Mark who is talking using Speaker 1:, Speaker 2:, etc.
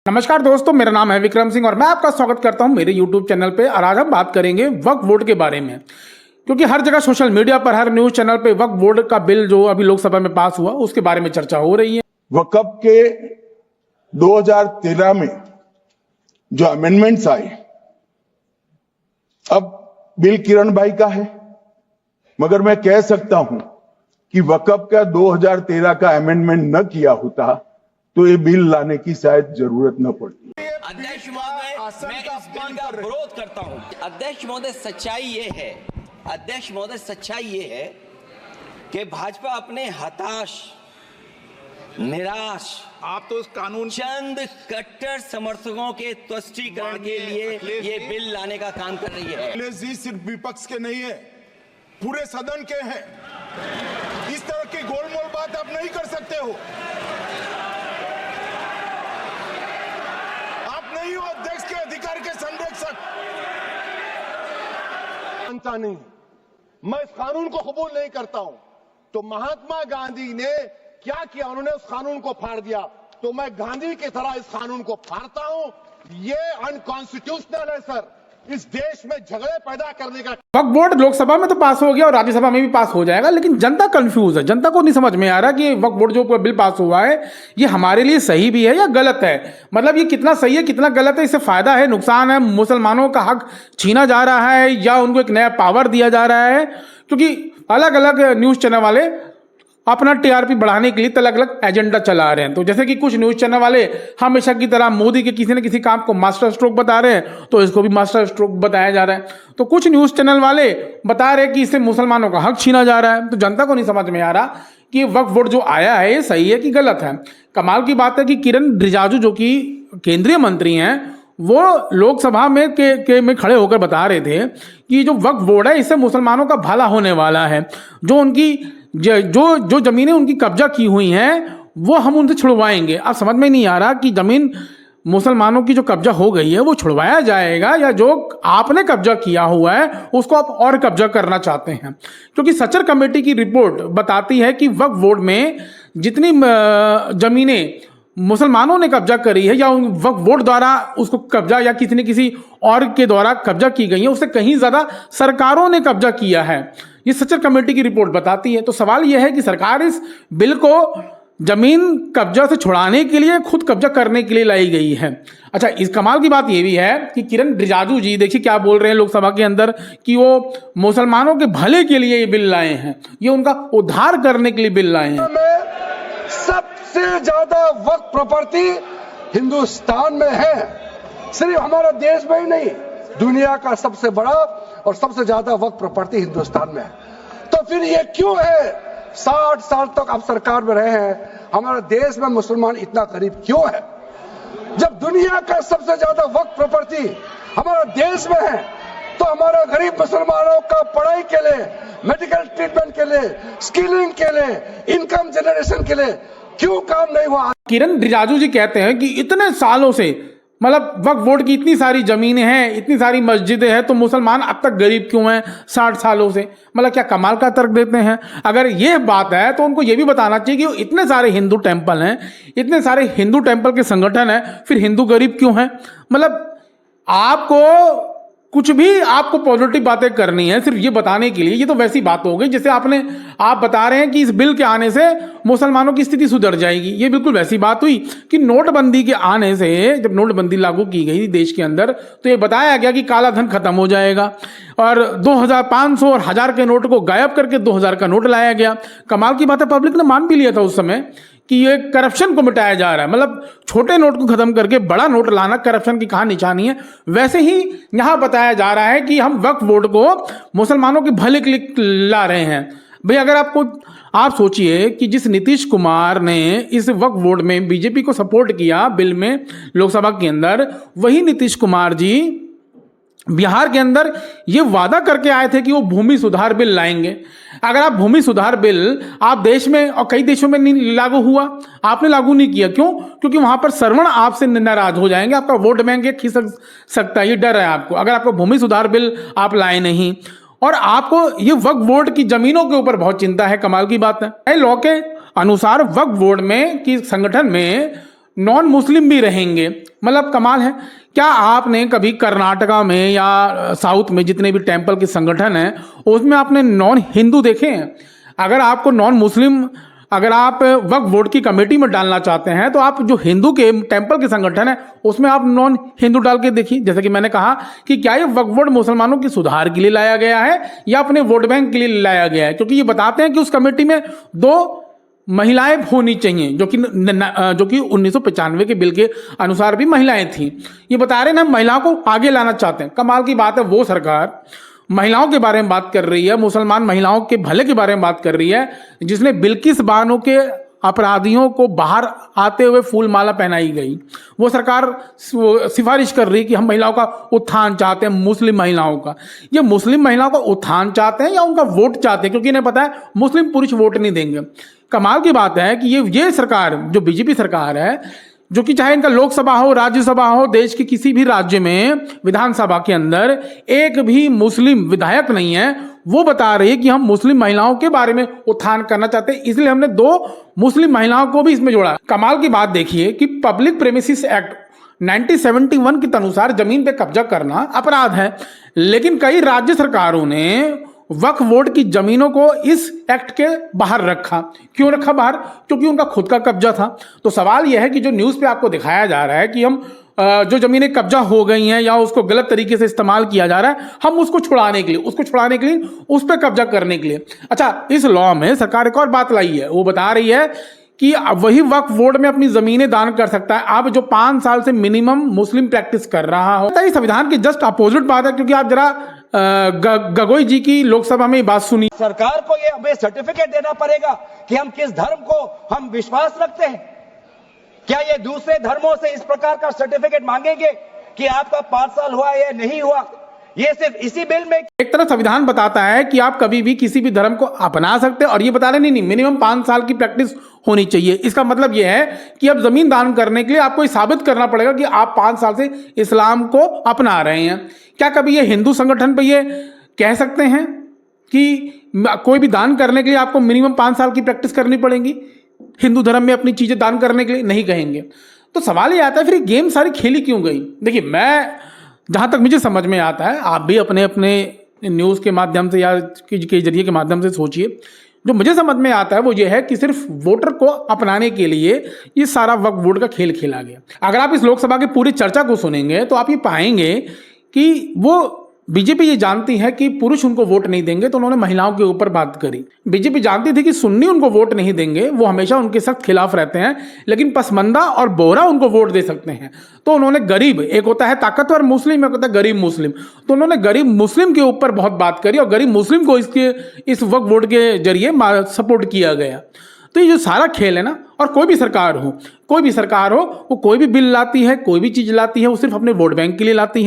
Speaker 1: नमस्कार दोस्तों, मेरा नाम है विक्रम सिंह और मैं आपका स्वागत करता हूं मेरे YouTube चैनल पे। और आज हम बात करेंगे वक्फ बोर्ड के बारे में, क्योंकि हर जगह सोशल मीडिया पर, हर न्यूज चैनल पे वक्फ बोर्ड का बिल जो अभी लोकसभा में पास हुआ उसके बारे में चर्चा हो रही है।
Speaker 2: वक्फ के 2013 में जो अमेंडमेंट्स आए, अब बिल किरण भाई का है, मगर मैं कह सकता हूं कि वक्फ का 2013 का अमेंडमेंट न किया होता तो ये बिल लाने की शायद जरूरत न पड़ती।
Speaker 3: अध्यक्ष महोदय, मैं इस बिल का विरोध करता हूं। अध्यक्ष महोदय, सच्चाई ये है कि भाजपा अपने हताश, निराश,
Speaker 4: आप तो उस कानून
Speaker 3: चंद कट्टर समर्थकों के तुष्टीकरण के लिए ये बिल लाने का काम कर रही है।
Speaker 4: अखिलेश जी सिर्फ विपक्ष के नहीं है, पूरे सदन के हैं। इस तरह की गोलमोल बात आप नहीं कर सकते हो। आप नहीं हो अध्यक्ष के अधिकार के संरक्षक।
Speaker 5: नहीं, मैं इस कानून को कबूल नहीं करता हूं। तो महात्मा गांधी ने क्या किया? उन्होंने उस कानून को फाड़ दिया, तो मैं गांधी की तरह इस कानून को फाड़ता हूं। ये अनकॉन्स्टिट्यूशनल है सर, इस देश में झगड़े पैदा करने का।
Speaker 1: वक्फ बोर्ड लोकसभा में तो पास हो गया और राज्यसभा में भी पास हो जाएगा, लेकिन जनता कंफ्यूज है। जनता को नहीं समझ में आ रहा कि वक्फ बोर्ड जो बिल पास हुआ है ये हमारे लिए सही भी है या गलत है। मतलब ये कितना सही है, कितना गलत है, इससे फायदा है, नुकसान है, मुसलमानों का हक छीना जा रहा है या उनको एक नया पावर दिया जा रहा है। क्योंकि अलग अलग न्यूज चैनल वाले अपना टीआरपी बढ़ाने के लिए अलग अलग एजेंडा चला रहे हैं। तो जैसे कि कुछ न्यूज चैनल वाले हमेशा की तरह मोदी के किसी न किसी काम को मास्टर स्ट्रोक बता रहे हैं, तो इसको भी मास्टर स्ट्रोक बताया जा रहा है। तो कुछ न्यूज चैनल वाले बता रहे हैं कि इससे मुसलमानों का हक छीना जा रहा है। तो जनता को नहीं समझ में आ रहा कि वक्फ बोर्ड जो आया है ये सही है कि गलत है। कमाल की बात है कि किरण रिजिजू जो कि केंद्रीय मंत्री हैं, वो लोकसभा में में खड़े होकर बता रहे थे कि जो वक्फ बोर्ड है इससे मुसलमानों का भला होने वाला है। जो उनकी जो जमीनें उनकी कब्जा की हुई हैं वो हम उनसे छुड़वाएंगे। अब समझ में नहीं आ रहा कि जमीन मुसलमानों की जो कब्जा हो गई है वो छुड़वाया जाएगा या जो आपने कब्जा किया हुआ है उसको आप और कब्जा करना चाहते हैं। क्योंकि सचर कमेटी की रिपोर्ट बताती है कि वक्फ बोर्ड में जितनी जमीनें मुसलमानों ने कब्जा करी है या वक्फ बोर्ड द्वारा उसको कब्जा या किसी न किसी और के द्वारा कब्जा की गई है, उससे कहीं ज़्यादा सरकारों ने कब्जा किया है। ये सचर कमेटी की रिपोर्ट बताती है। तो सवाल यह है कि सरकार इस बिल को जमीन कब्जा से छुड़ाने के लिए, खुद कब्जा करने के लिए लाई गई है। अच्छा, इस कमाल की बात यह भी है कि किरण रिजिजू जी देखिए क्या बोल रहे हैं लोकसभा के अंदर कि वो मुसलमानों के भले के लिए ये बिल लाए हैं, ये उनका उद्धार करने के लिए बिल लाए हैं।
Speaker 5: सबसे ज्यादा वक्फ प्रॉपर्टी हिंदुस्तान में है, सिर्फ हमारा देश में ही नहीं, दुनिया का सबसे बड़ा और सबसे ज्यादा वक्फ प्रॉपर्टी हिंदुस्तान में है। तो फिर ये क्यों है 60 साल तक आप सरकार में रहे हैं, हमारे देश में मुसलमान इतना गरीब क्यों है? जब दुनिया का सबसे ज्यादा वक्फ प्रॉपर्टी हमारा देश में है तो हमारे गरीब मुसलमानों का पढ़ाई के लिए, मेडिकल ट्रीटमेंट के लिए, स्किलिंग के लिए, इनकम जनरेशन के लिए क्यों काम नहीं हुआ?
Speaker 1: किरण रिजिजू जी कहते हैं कि इतने सालों से, मतलब वक्फ बोर्ड की इतनी सारी जमीनें हैं, इतनी सारी मस्जिदें हैं, तो मुसलमान अब तक गरीब क्यों हैं 60 सालों से? मतलब क्या कमाल का तर्क देते हैं। अगर ये बात है तो उनको ये भी बताना चाहिए कि इतने सारे हिंदू टेम्पल हैं, इतने सारे हिंदू टेम्पल के संगठन हैं, फिर हिंदू गरीब क्यों हैं? मतलब आपको कुछ भी आपको पॉजिटिव बातें करनी है सिर्फ ये बताने के लिए, ये तो वैसी बात हो गई जैसे आप बता रहे हैं कि इस बिल के आने से मुसलमानों की स्थिति सुधर जाएगी। ये बिल्कुल वैसी बात हुई कि नोटबंदी के आने से, जब नोटबंदी लागू की गई देश के अंदर, तो ये बताया गया कि काला धन खत्म हो जाएगा और 2000, 500 और 1000 के नोट को गायब करके 2000 का नोट लाया गया। कमाल की बात है, पब्लिक ने मान भी लिया था उस समय कि ये करप्शन को मिटाया जा रहा है। मतलब छोटे नोट को खत्म करके बड़ा नोट लाना करप्शन की कहाँ निशानी है। वैसे ही यहाँ बताया जा रहा है कि हम वक्फ बोर्ड को मुसलमानों के भले के लिए ला रहे हैं। भाई अगर आप सोचिए कि जिस नीतीश कुमार ने इस वक्फ बोर्ड में बीजेपी को सपोर्ट किया बिल में लोकसभा के अंदर, वही नीतीश कुमार जी बिहार के अंदर ये वादा करके आए थे कि वो भूमि सुधार बिल लाएंगे। अगर आप भूमि सुधार बिल आप देश में और कई देशों में नहीं लागू हुआ, आपने लागू नहीं किया, क्यों? क्योंकि वहां पर श्रवण आपसे नाराज हो जाएंगे, आपका वोट बैंक खिसक सकता है, ये डर है आपको। अगर आपको भूमि सुधार बिल आप लाए नहीं और आपको ये वक्फ बोर्ड की जमीनों के ऊपर बहुत चिंता है, कमाल की बात है। लॉ के अनुसार वक्फ बोर्ड में कि संगठन में नॉन मुस्लिम भी रहेंगे। मतलब कमाल है। क्या आपने कभी कर्नाटका में या साउथ में जितने भी टेम्पल के संगठन हैं उसमें आपने नॉन हिंदू देखे हैं? अगर आपको नॉन मुस्लिम, अगर आप वक्फ बोर्ड की कमेटी में डालना चाहते हैं तो आप जो हिंदू के टेम्पल के संगठन है उसमें आप नॉन हिंदू डाल के देखिए। जैसे कि मैंने कहा कि क्या ये वक्फ बोर्ड मुसलमानों के सुधार के लिए लाया गया है या अपने वोट बैंक के लिए लाया गया है? क्योंकि ये बताते हैं कि उस कमेटी में 2 महिलाएं होनी चाहिए, जो कि 1995 के बिल के अनुसार भी महिलाएं थी। ये बता रहे हैं हम महिलाओं को आगे लाना चाहते हैं। कमाल की बात है, वो सरकार महिलाओं के बारे में बात कर रही है, मुसलमान महिलाओं के भले के बारे में बात कर रही है, जिसने बिल्किस बानो के अपराधियों को बाहर आते हुए फूल माला पहनाई गई। वो सरकार सिफारिश कर रही है कि हम महिलाओं का उत्थान चाहते हैं, मुस्लिम महिलाओं का। ये मुस्लिम महिलाओं का उत्थान चाहते हैं या उनका वोट चाहते हैं? क्योंकि इन्हें पता है मुस्लिम पुरुष वोट नहीं देंगे। कमाल की बात है कि ये सरकार, जो बीजेपी सरकार है, जो कि चाहे इनका लोकसभा हो, राज्यसभा हो, देश के किसी भी राज्य में विधानसभा के अंदर एक भी मुस्लिम विधायक नहीं है, वो बता रही है कि हम मुस्लिम महिलाओं के बारे में उत्थान करना चाहते हैं, इसलिए हमने 2 मुस्लिम महिलाओं को भी इसमें जोड़ा। कमाल की बात देखिए कि पब्लिक प्रेमिसेस एक्ट 1971 के अनुसार जमीन पे कब्जा करना अपराध है, लेकिन कई राज्य सरकारों ने वक्फ बोर्ड की जमीनों को इस एक्ट के बाहर रखा। क्यों रखा बाहर? क्योंकि उनका खुद का कब्जा था। तो सवाल यह है कि जो न्यूज़ पे आपको दिखाया जा रहा है कि हम जो जमीनें कब्जा हो गई हैं या उसको गलत तरीके से इस्तेमाल किया जा रहा है, हम उसको छुड़ाने के लिए उस पर कब्जा करने के लिए। अच्छा, इस लॉ में सरकार एक और बात लाई है। वो बता रही है कि वही वक्फ बोर्ड में अपनी जमीनें दान कर सकता है अब जो 5 साल से मिनिमम मुस्लिम प्रैक्टिस कर रहा हो। ये संविधान की जस्ट अपोजिट बात है, क्योंकि आप जरा गगोई जी की लोकसभा में बात सुनी।
Speaker 6: सरकार को ये हमें सर्टिफिकेट देना पड़ेगा कि हम किस धर्म को हम विश्वास रखते हैं। क्या ये दूसरे धर्मों से इस प्रकार का सर्टिफिकेट मांगेंगे कि आपका 5 साल हुआ या नहीं हुआ? ये सिर्फ इसी बिल में
Speaker 1: एक तरह संविधान बताता है कि आप कभी भी किसी भी धर्म को अपना सकते हैं, और ये बता रहे नहीं मिनिमम 5 साल की प्रैक्टिस होनी चाहिए। इसका मतलब यह है कि अब जमीन दान करने के लिए आपको ये साबित करना पड़ेगा कि आप 5 साल से इस्लाम को अपना रहे हैं। क्या कभी ये हिंदू संगठन पे ये कह सकते हैं कि कोई भी दान करने के लिए आपको मिनिमम 5 साल की प्रैक्टिस करनी पड़ेगी हिंदू धर्म में अपनी चीजें दान करने के लिए? नहीं कहेंगे। तो सवाल ये आता है फिर ये गेम सारी खेली क्यों गई? देखिए, मैं जहाँ तक मुझे समझ में आता है, आप भी अपने अपने न्यूज़ के माध्यम से या के जरिए के माध्यम से सोचिए। जो मुझे समझ में आता है वो ये है कि सिर्फ वोटर को अपनाने के लिए ये सारा वक्फ बोर्ड का खेल खेला गया। अगर आप इस लोकसभा की पूरी चर्चा को सुनेंगे तो आप ये पाएंगे कि वो बीजेपी ये जानती है कि पुरुष उनको वोट नहीं देंगे, तो उन्होंने महिलाओं के ऊपर बात करी। बीजेपी जानती थी कि सुन्नी उनको वोट नहीं देंगे, वो हमेशा उनके सख्त खिलाफ रहते हैं, लेकिन पसमंदा और बोहरा उनको वोट दे सकते हैं। तो उन्होंने गरीब, एक होता है ताकतवर मुस्लिम, एक होता है गरीब मुस्लिम, तो उन्होंने गरीब मुस्लिम के ऊपर बहुत बात करी और गरीब मुस्लिम को इस वक्फ बोर्ड के जरिए सपोर्ट किया गया। तो ये जो सारा खेल है ना, और कोई भी सरकार हो, वो कोई भी बिल लाती है, कोई भी चीज लाती है, वो सिर्फ अपने वोट बैंक के लिए लाती है।